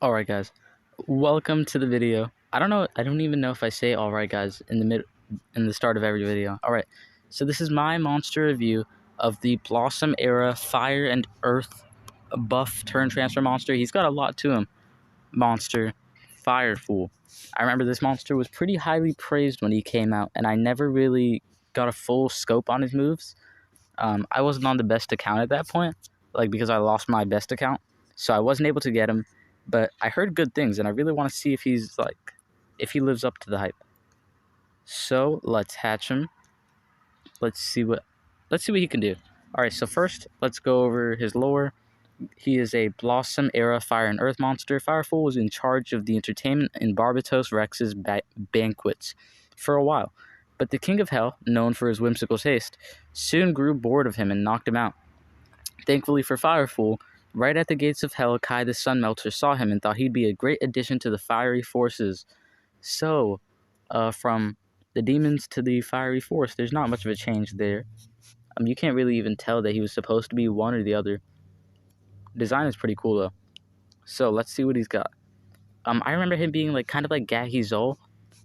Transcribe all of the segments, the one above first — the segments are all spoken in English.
Alright guys, welcome to the video. I don't even know if I say alright guys in the start of every video. Alright, so this is my monster review of the Blossom era Fire and Earth buff turn transfer monster. He's got a lot to him. Monster, Firefool. I remember this monster was pretty highly praised when he came out, and I never really got a full scope on his moves. I wasn't on the best account at that point, because I lost my best account, so I wasn't able to get him. But I heard good things, and I really want to see if if he lives up to the hype. So let's hatch him. Let's see what he can do. All right. So first, let's go over his lore. He is a Blossom era Fire and Earth monster. Firefool was in charge of the entertainment in Barbatos Rex's banquets for a while, but the King of Hell, known for his whimsical taste, soon grew bored of him and knocked him out. Thankfully for Firefool, right at the gates of Hell, Kai the Sunmelter saw him and thought he'd be a great addition to the fiery forces. So, from the demons to the fiery force, there's not much of a change there. You can't really even tell that he was supposed to be one or the other. Design is pretty cool though. So let's see what he's got. I remember him being kind of like Gahizol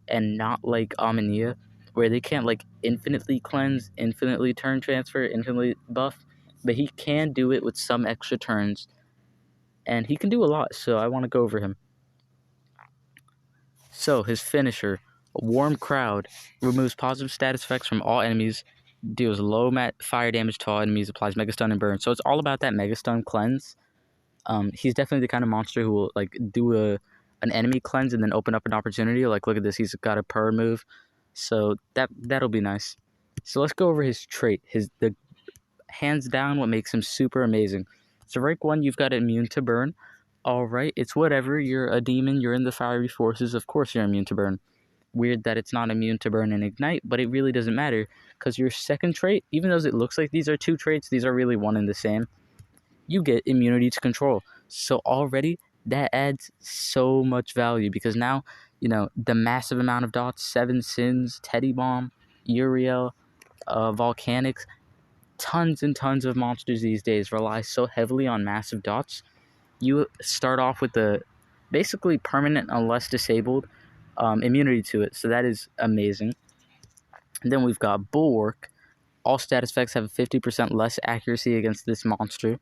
and not like Aminia, where they can't infinitely cleanse, infinitely turn transfer, infinitely buff, but he can do it with some extra turns, and he can do a lot, so I want to go over him. So his finisher, Warm Crowd, removes positive status effects from all enemies, deals low fire damage to all enemies, applies Mega Stun and Burn. So it's all about that Mega Stun cleanse. He's definitely the kind of monster who will do an enemy cleanse and then open up an opportunity. Look at this, he's got a purr move, so that'll be nice. So let's go over his trait. The hands down what makes him super amazing. So rank 1, you've got immune to burn. Alright, it's whatever. You're a demon, you're in the fiery forces, of course you're immune to burn. Weird that it's not immune to burn and ignite, but it really doesn't matter, because your second trait, even though it looks like these are two traits, these are really one and the same. You get immunity to control. So already that adds so much value, because now, the massive amount of dots, 7 Sins, Teddy Bomb, Uriel, Volcanics, tons and tons of monsters these days rely so heavily on massive dots. You start off with the basically permanent unless disabled immunity to it, so that is amazing. And then we've got Bulwark. All status effects have 50% less accuracy against this monster.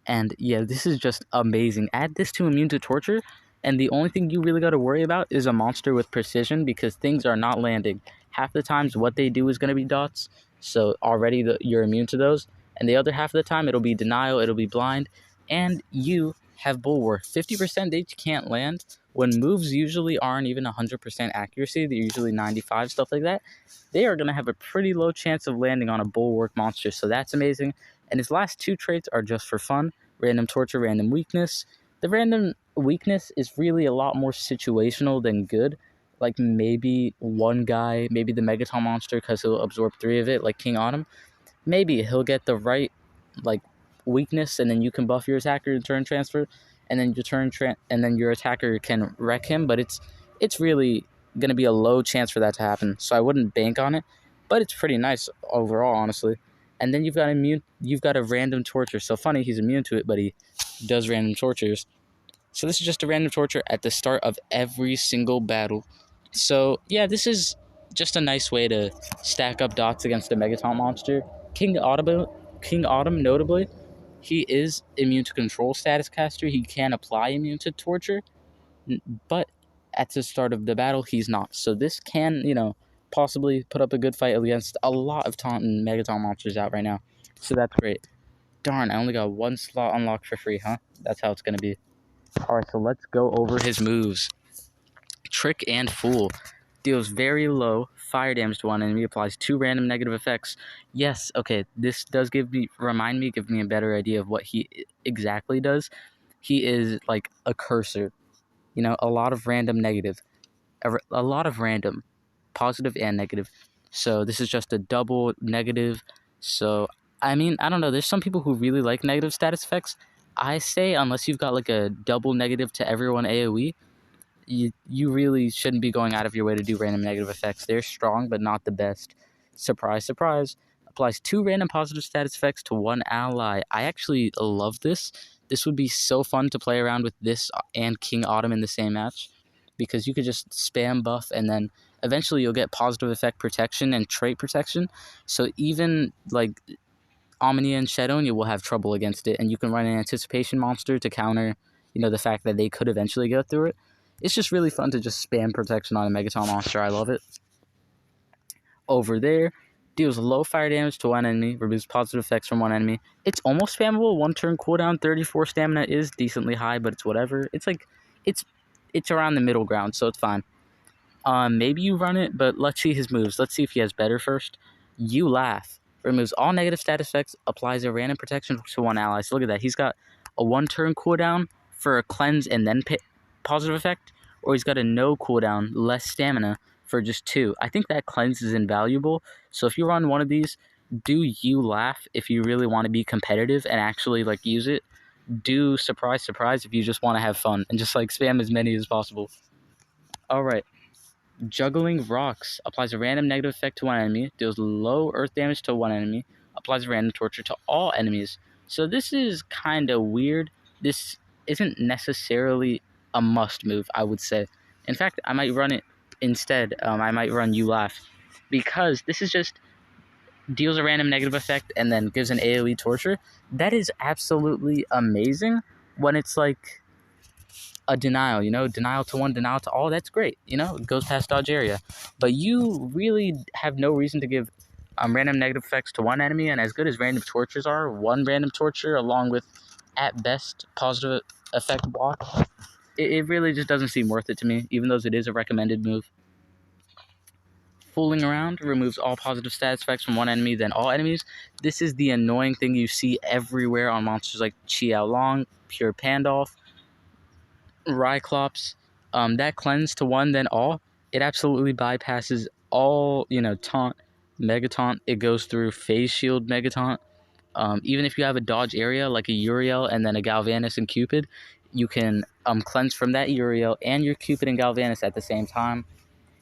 And yeah, this is just amazing. Add this to immune to torture, and the only thing you really got to worry about is a monster with precision, because things are not landing. Half the times what they do is going to be dots, so already you're immune to those. And the other half of the time it'll be denial, it'll be blind, and you have Bulwark. 50% they can't land. When moves usually aren't even 100% accuracy, they're usually 95, stuff like that, they are going to have a pretty low chance of landing on a Bulwark monster, so that's amazing. And his last two traits are just for fun. Random Torture, Random Weakness. The Random Weakness is really a lot more situational than good. Maybe one guy, maybe the Megaton monster, because he'll absorb 3 of it, like King Autumn. Maybe he'll get the right, weakness, and then you can buff your attacker and turn transfer, and then your attacker can wreck him, but it's really going to be a low chance for that to happen, so I wouldn't bank on it, but it's pretty nice overall, honestly. And then you've got a Random Torture. So funny, he's immune to it, but he does random tortures. So this is just a random torture at the start of every single battle. So yeah, this is just a nice way to stack up dots against a Megaton monster. King Autumn, notably, he is immune to control status caster. He can apply immune to torture, but at the start of the battle, he's not. So this can, possibly put up a good fight against a lot of taunting Megaton monsters out right now. So that's great. Darn, I only got 1 slot unlocked for free, huh? That's how it's going to be. Alright, so let's go over his moves. Trick and Fool. Deals very low fire damage to one enemy, applies 2 random negative effects. Yes, okay, this does give me a better idea of what he exactly does. He is like a cursor. A lot of random negative. A lot of random. Positive and negative. So this is just a double negative. So I don't know, there's some people who really like negative status effects. I say unless you've got a double negative to everyone AoE, you really shouldn't be going out of your way to do random negative effects. They're strong but not the best. Surprise, surprise. Applies 2 random positive status effects to 1 ally. I actually love this. This would be so fun to play around with this and King Autumn in the same match, because you could just spam buff and then eventually you'll get positive effect protection and trait protection. So even like Omnia and Shadonia will have trouble against it, and you can run an anticipation monster to counter, the fact that they could eventually go through it. It's just really fun to just spam protection on a Megaton monster. I love it. Over there, deals low fire damage to one enemy, removes positive effects from one enemy. It's almost spammable. 1 turn cooldown, 34 stamina is decently high, but it's whatever. It's like, it's around the middle ground, so it's fine. Maybe you run it, but let's see his moves. Let's see if he has better first. You Laugh. Removes all negative status effects, applies a random protection to one ally. So look at that. He's got a 1 turn cooldown for a cleanse and then positive effect, or he's got a no cooldown, less stamina for just 2. I think that cleanse is invaluable. So if you run one of these, do You Laugh if you really want to be competitive and actually like use it. Do Surprise Surprise if you just want to have fun and just like spam as many as possible. Alright. Juggling Rocks. Applies a random negative effect to one enemy. Deals low earth damage to one enemy. Applies a random torture to all enemies. So this is kind of weird. This isn't necessarily a must move, I would say. In fact, I might run it instead. I might run You Laugh, because this is just deals a random negative effect and then gives an AoE torture. That is absolutely amazing when it's like a denial, denial to one, denial to all. That's great, it goes past dodge area. But you really have no reason to give random negative effects to one enemy, and as good as random tortures are, one random torture along with, at best, positive effect block, it really just doesn't seem worth it to me, even though it is a recommended move. Fooling Around removes all positive status effects from one enemy, then all enemies. This is the annoying thing you see everywhere on monsters like Qiao Long, Pure Pandolph, Ryclops. That cleanse to one, then all. It absolutely bypasses all, taunt, mega taunt. It goes through phase shield mega taunt. Even if you have a dodge area like a Uriel and then a Galvanus and Cupid, you can cleanse from that Uriel and your Cupid and Galvanus at the same time.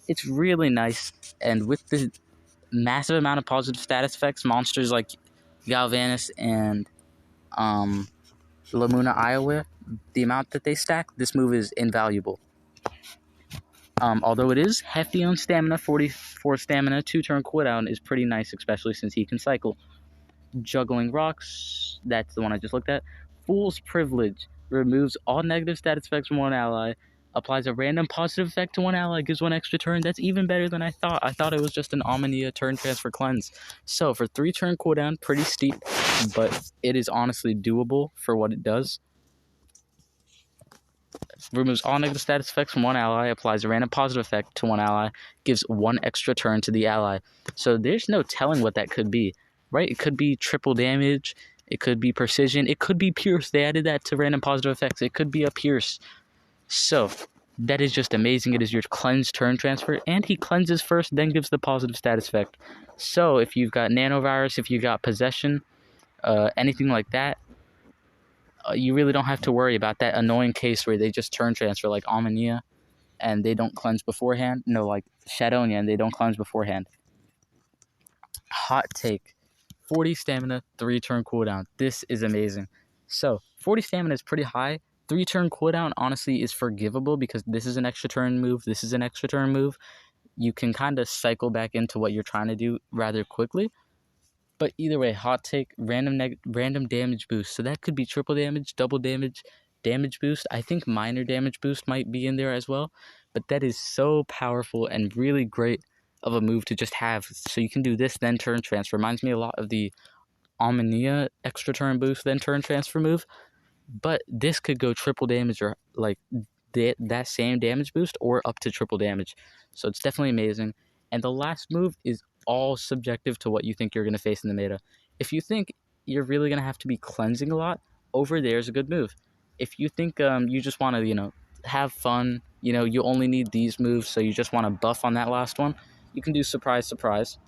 It's really nice, and with the massive amount of positive status effects, monsters like Galvanus and Lamuna Iowa, the amount that they stack, this move is invaluable. Although it is hefty on stamina, 44 stamina, 2 turn cooldown is pretty nice, especially since he can cycle. Juggling Rocks, that's the one I just looked at. Fool's Privilege removes all negative status effects from one ally, applies a random positive effect to one ally, gives 1 extra turn. That's even better than I thought. I thought it was just an Omnia turn transfer cleanse. So for 3 turn cooldown, pretty steep, but it is honestly doable for what it does. Removes all negative status effects from one ally, applies a random positive effect to one ally, gives 1 extra turn to the ally. So there's no telling what that could be, right? It could be triple damage, it could be precision, it could be pierce. They added that to random positive effects. It could be a pierce. So that is just amazing. It is your cleanse turn transfer, and he cleanses first, then gives the positive status effect. So if you've got nanovirus, if you've got possession, anything like that, you really don't have to worry about that annoying case where they just turn transfer like Omnia and they don't cleanse beforehand. No, like Shadonia and they don't cleanse beforehand. Hot take. 40 stamina, 3 turn cooldown. This is amazing. So 40 stamina is pretty high. 3 turn cooldown honestly is forgivable because this is an extra turn move. This is an extra turn move. You can kind of cycle back into what you're trying to do rather quickly. But either way, hot take, random damage boost. So that could be triple damage, double damage, damage boost. I think minor damage boost might be in there as well. But that is so powerful and really great of a move to just have. So you can do this, then turn transfer. Reminds me a lot of the Omnia extra turn boost, then turn transfer move. But this could go triple damage or like that same damage boost or up to triple damage. So it's definitely amazing. And the last move is all subjective to what you think you're going to face in the meta. If you think you're really going to have to be cleansing a lot, over there is a good move. If you think you just want to, have fun, you only need these moves, so you just want to buff on that last one, you can do Surprise Surprise.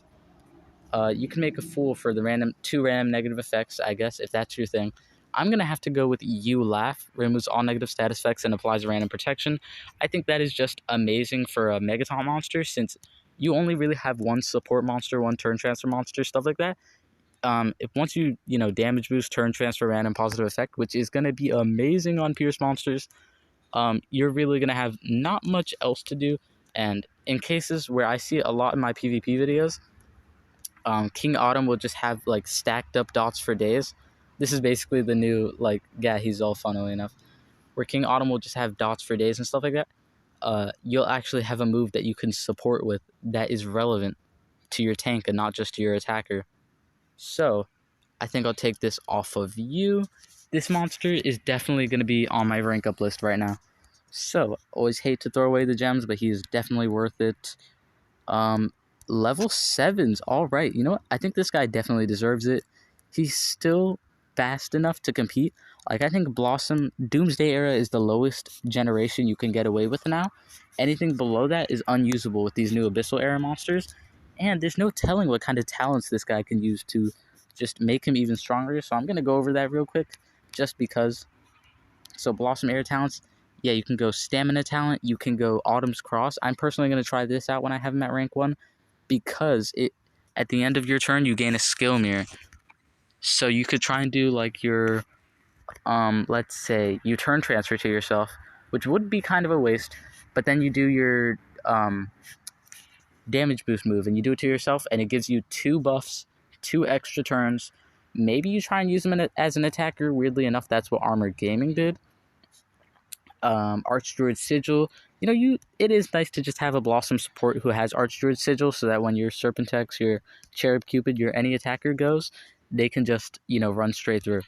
You can make a fool for the 2 random negative effects, I guess, if that's your thing. I'm going to have to go with You Laugh, removes all negative status effects and applies a random protection. I think that is just amazing for a Megaton monster, since you only really have one support monster, one turn transfer monster, stuff like that. if once you damage boost, turn transfer, random positive effect, which is gonna be amazing on Pierce monsters, you're really gonna have not much else to do. And in cases where I see it a lot in my PvP videos, King Autumn will just have like stacked up dots for days. This is basically the new like he's all funnily enough, where King Autumn will just have dots for days and stuff like that. You'll actually have a move that you can support with that is relevant to your tank and not just to your attacker. So I think I'll take this off of you. This monster is definitely going to be on my rank up list right now. So, always hate to throw away the gems, but he is definitely worth it. Level 7's all right. You know what? I think this guy definitely deserves it. He's still fast enough to compete. Like, I think Blossom, Doomsday Era is the lowest generation you can get away with now. Anything below that is unusable with these new Abyssal Era monsters. And there's no telling what kind of talents this guy can use to just make him even stronger. So I'm going to go over that real quick, just because. So Blossom Era talents, yeah, you can go Stamina talent, you can go Autumn's Cross. I'm personally going to try this out when I have him at rank 1, because at the end of your turn, you gain a skill mirror. So you could try and do like your, let's say, you turn transfer to yourself, which would be kind of a waste, but then you do your, damage boost move, and you do it to yourself, and it gives you 2 buffs, 2 extra turns. Maybe you try and use them as an attacker. Weirdly enough, that's what Armored Gaming did. Archdruid Sigil. It is nice to just have a Blossom support who has Archdruid Sigil, so that when your Serpentex, your Cherub Cupid, your any attacker goes, they can just, run straight through.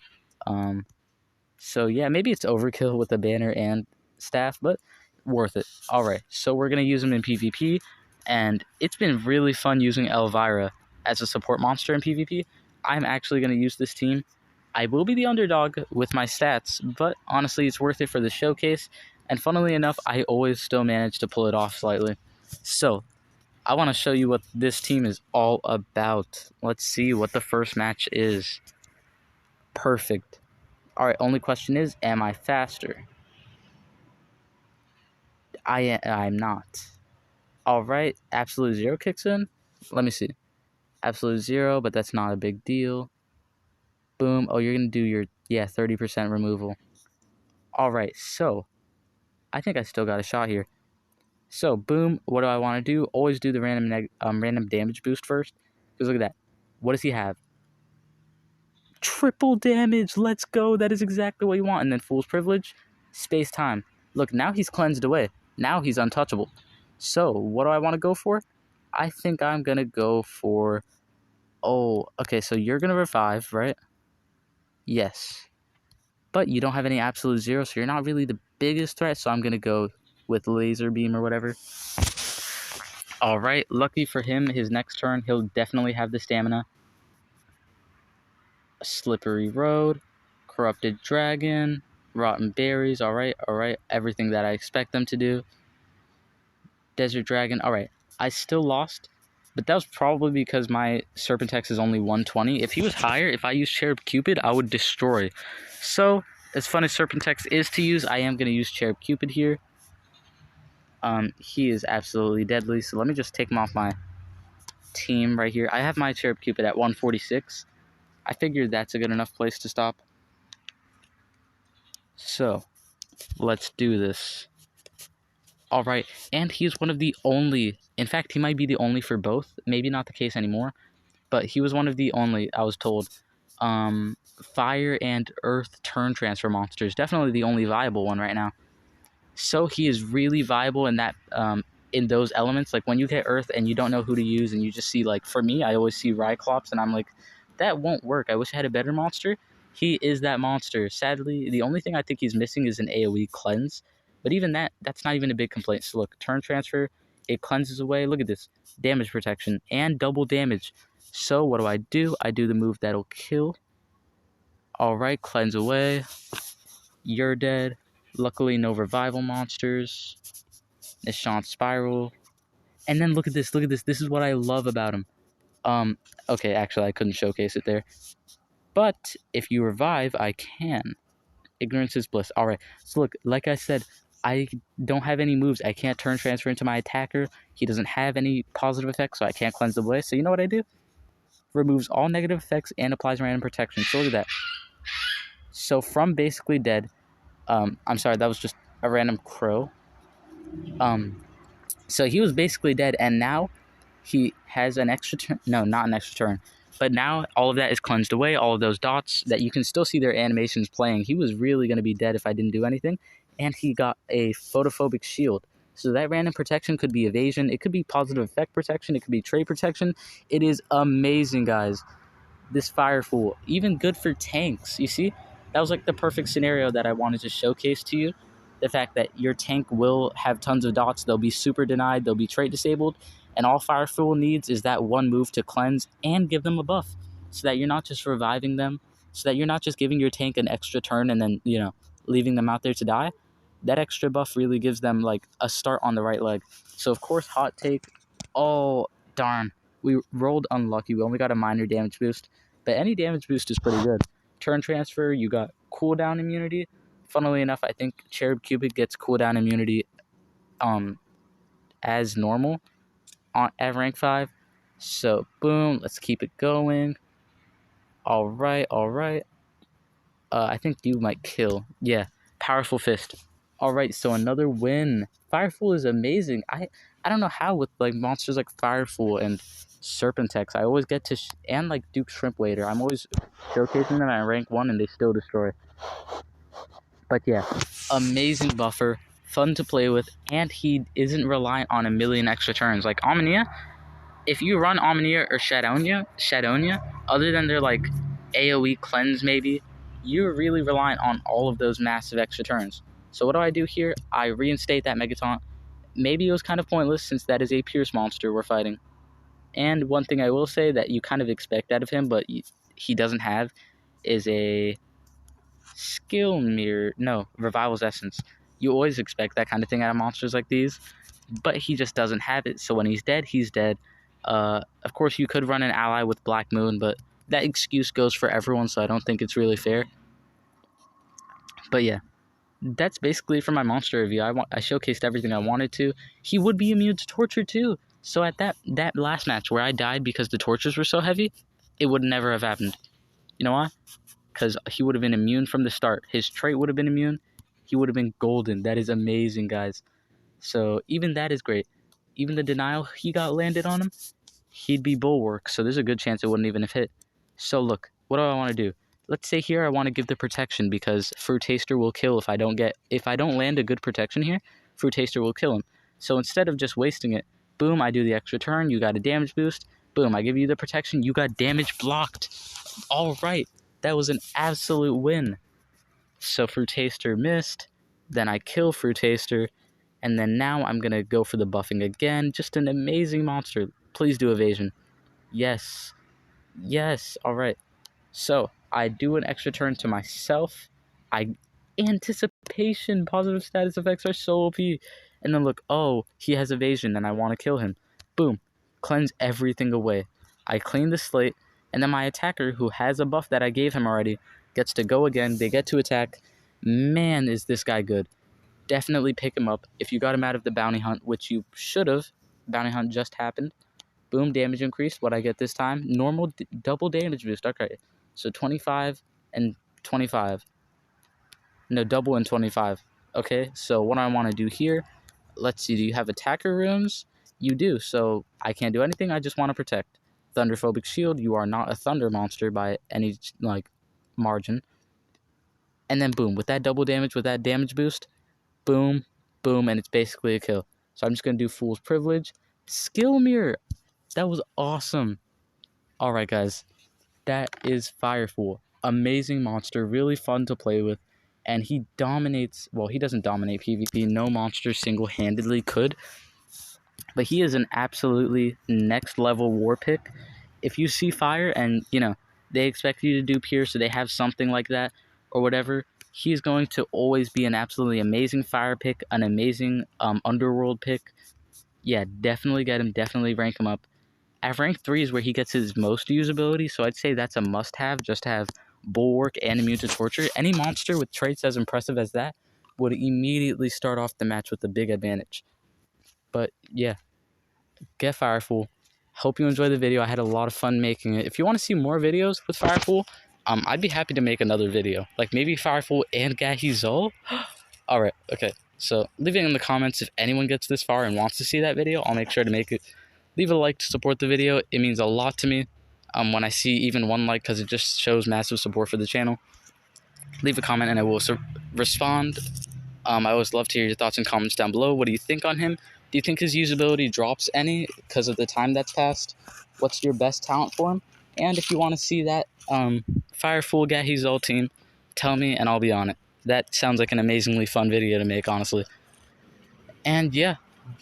So yeah, maybe it's overkill with the banner and staff, but worth it. Alright, so we're going to use them in PvP, and it's been really fun using Elvira as a support monster in PvP. I'm actually going to use this team. I will be the underdog with my stats, but honestly, it's worth it for the showcase, and funnily enough, I always still manage to pull it off slightly. So, I want to show you what this team is all about. Let's see what the first match is. Perfect. Alright, only question is, am I faster? I'm not. Alright, Absolute Zero kicks in. Let me see. Absolute Zero, but that's not a big deal. Boom. Oh, you're going to do your, 30% removal. Alright, so I think I still got a shot here. So, boom, what do I want to do? Always do the random damage boost first. Because look at that. What does he have? Triple damage. Let's go. That is exactly what you want. And then Fool's Privilege. Space Time. Look, now he's cleansed away. Now he's untouchable. So, what do I want to go for? I think I'm going to go for... Oh, okay, so you're going to revive, right? Yes. But you don't have any Absolute Zero, so you're not really the biggest threat, so I'm going to go with Laser Beam or whatever. Alright, lucky for him, his next turn, he'll definitely have the stamina. Slippery Road, Corrupted Dragon, Rotten Berries, alright, everything that I expect them to do. Desert Dragon, alright, I still lost, but that was probably because my Serpentex is only 120. If he was higher, if I used Cherub Cupid, I would destroy. So, as fun as Serpentex is to use, I am going to use Cherub Cupid here. He is absolutely deadly, so let me just take him off my team right here. I have my Cherub Cupid at 146. I figured that's a good enough place to stop. So, let's do this. Alright, and he is one of the only, in fact, he might be the only for both. Maybe not the case anymore, but he was one of the only, I was told, fire and earth turn transfer monsters. Definitely the only viable one right now. So he is really viable in that, in those elements. Like when you get earth and you don't know who to use, and you just see, like, for me, I always see Ryclops, and I'm like, that won't work. I wish I had a better monster. He is that monster. Sadly, the only thing I think he's missing is an AoE cleanse. But even that's not even a big complaint. So look, turn transfer, it cleanses away. Look at this. Damage protection and double damage. So what do? I do the move that'll kill. Alright, cleanse away. You're dead. Luckily, no revival monsters. Nishant Spiral. And then look at this. This is what I love about him. Okay, actually, I couldn't showcase it there. But if you revive, I can. Ignorance is bliss. Alright, so look, like I said, I don't have any moves. I can't turn transfer into my attacker. He doesn't have any positive effects, so I can't cleanse the bliss. So you know what I do? removes all negative effects, and applies random protection. So look at that. So from basically dead, I'm sorry, that was just a random crow. So he was basically dead, and now he has an extra turn. No, not an extra turn. But now all of that is cleansed away. All of those dots that you can still see their animations playing. He was really going to be dead if I didn't do anything. And he got a photophobic shield. So that random protection could be evasion. It could be positive effect protection. It could be trade protection. It is amazing, guys. This Firefool, even good for tanks. You see, that was like the perfect scenario that I wanted to showcase to you. The fact that your tank will have tons of dots, they'll be super denied, they'll be trait disabled, and all Firefool needs is that one move to cleanse and give them a buff, so that you're not just reviving them, so that you're not just giving your tank an extra turn and then, leaving them out there to die. That extra buff really gives them like a start on the right leg. So of course, hot take. Oh darn, we rolled unlucky. We only got a minor damage boost, but any damage boost is pretty good. Turn transfer, you got cooldown immunity. Funnily enough, I think Cherub Cupid gets cooldown immunity as normal at rank 5. So boom, let's keep it going. All right. I think you might kill. Yeah, powerful fist. All right, so another win. Firefool is amazing. I don't know how with like monsters like Firefool and Serpentex, I always get to and like Duke Shrimp Waiter. I'm always showcasing them at rank 1 and they still destroy. But yeah, amazing buffer, fun to play with, and he isn't reliant on a million extra turns. Like Omnia, if you run Omnia or Shadonia, other than their like AoE cleanse maybe, you're really reliant on all of those massive extra turns. So what do I do here? I reinstate that Megataunt. Maybe it was kind of pointless since that is a Pierce monster we're fighting. And one thing I will say that you kind of expect out of him, but he doesn't have, is a skill mirror. No, Revival's Essence. You always expect that kind of thing out of monsters like these, but he just doesn't have it. So when he's dead, he's dead. Of course, you could run an ally with Black Moon, but that excuse goes for everyone, so I don't think it's really fair. But yeah, that's basically for my monster review. I showcased everything I wanted to. He would be immune to torture too. So at that last match where I died because the tortures were so heavy, it would never have happened. You know why? Because he would have been immune from the start. His trait would have been immune. He would have been golden. That is amazing, guys. So even that is great. Even the denial he got landed on him, he'd be bulwark. So there's a good chance it wouldn't even have hit. So look, what do I want to do? Let's say here I want to give the protection because Fruit Taster will kill if I don't land a good protection here. Fruit Taster will kill him. So instead of just wasting it, boom, I do the extra turn. You got a damage boost. Boom, I give you the protection. You got damage blocked. All right, that was an absolute win. So Fruit Taster missed. Then I kill Fruit Taster. And then now I'm going to go for the buffing again. Just an amazing monster. Please do evasion. Yes. All right. So I do an extra turn to myself. Anticipation. Positive status effects are so OP. And then look, oh, he has evasion and I want to kill him. Boom. Cleanse everything away. I clean the slate. And then my attacker, who has a buff that I gave him already, gets to go again. They get to attack. Man, is this guy good. Definitely pick him up. If you got him out of the bounty hunt, which you should have, bounty hunt just happened. Boom, damage increased. What I get this time? Normal double damage boost. Okay, so 25 and 25. No, double and 25. Okay, so what I want to do here, let's see, do you have attacker runes? You do, so I can't do anything. I just want to protect. Thunderphobic shield, you are not a thunder monster by any, margin. And then boom, with that double damage, with that damage boost, boom, boom, and it's basically a kill. So I'm just going to do Fool's Privilege. Skill Mirror. That was awesome. All right, guys. That is Firefool. Amazing monster. Really fun to play with. And he dominates... Well, he doesn't dominate PvP. No monster single-handedly could. But he is an absolutely next-level war pick. If you see Fire and, they expect you to do Pierce, so they have something like that or whatever, he's going to always be an absolutely amazing Fire pick, an amazing Underworld pick. Yeah, definitely get him, definitely rank him up. At rank 3 is where he gets his most usability, so I'd say that's a must-have, just to have Bulwark and Immune to Torture. Any monster with traits as impressive as that would immediately start off the match with a big advantage. But yeah, get Firefool. Hope you enjoyed the video. I had a lot of fun making it. If you want to see more videos with Firefool, I'd be happy to make another video. Like maybe Firefool and Gahizol. Alright, okay. So leave it in the comments if anyone gets this far and wants to see that video. I'll make sure to make it. Leave a like to support the video. It means a lot to me when I see even one like, because it just shows massive support for the channel. Leave a comment and I will respond. I always love to hear your thoughts and comments down below. What do you think on him? Do you think his usability drops any because of the time that's passed? What's your best talent for him? And if you want to see that Firefool Gahizol team, tell me and I'll be on it. That sounds like an amazingly fun video to make, honestly. And yeah,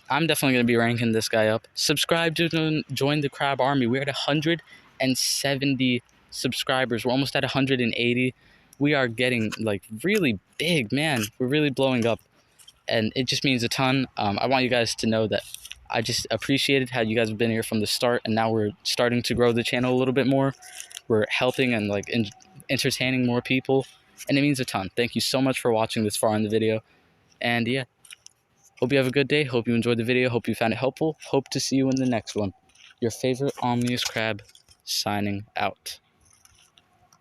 I'm definitely going to be ranking this guy up. Subscribe to join the Crab Army. We're at 170 subscribers. We're almost at 180. We are getting like really big, man. We're really blowing up. And it just means a ton. I want you guys to know that I just appreciated how you guys have been here from the start. And now we're starting to grow the channel a little bit more. We're helping and like entertaining more people. And it means a ton. Thank you so much for watching this far in the video. And yeah, hope you have a good day. Hope you enjoyed the video. Hope you found it helpful. Hope to see you in the next one. Your favorite Omni-Crab signing out.